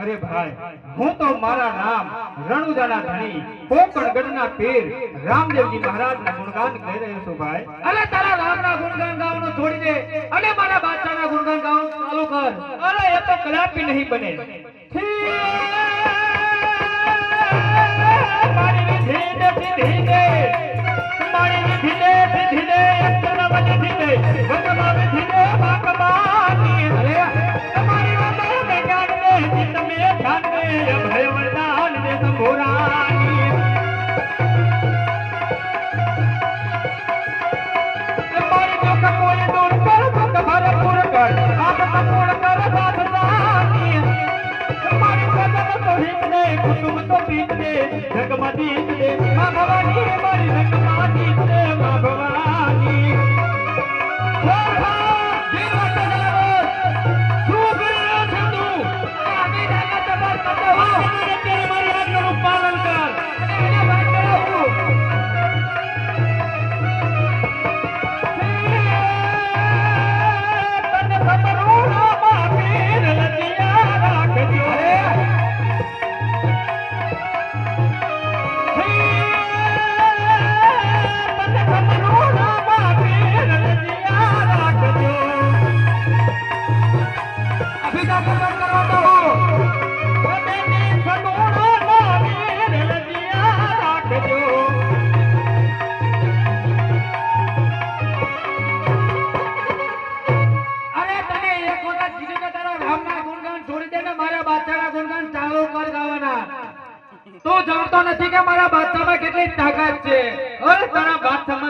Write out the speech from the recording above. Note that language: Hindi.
अरे भाई हूँ तो मारा नाम रणुजाना धनी पोकणगढ़ना पीर रामदेव जी महाराज ना गुणगान कह रहे हो भाई। अरे तारा राम ना गुणगान गावनो छोड़ी दे, अरे मारा बादशाह ना गुणगान गावनो चालू कर। अरे ये तो कलापी नहीं बने। मारी विधि धीरे मारी विधि धीरे अंतर बजे धीरे भगवा धीरे भगवानी। अरे हमारी माता में ज्ञान में चित्त में ध्यान में अभय वरदान दे संभोरानी। हमारी जो कपोल दूर कर भक्त भरपूर कर आप कपूर कर साधनानी। हमारी सदन तो हित दे कुटुंब तो पीत दे जगमती दे माँ भवानी। हमारी जगमती दे माँ भवानी। पालन कर તું જાણતો નથી કે મારા બાદશાહમાં કેટલી તાકાત છે। અરે તારા બાદશાહ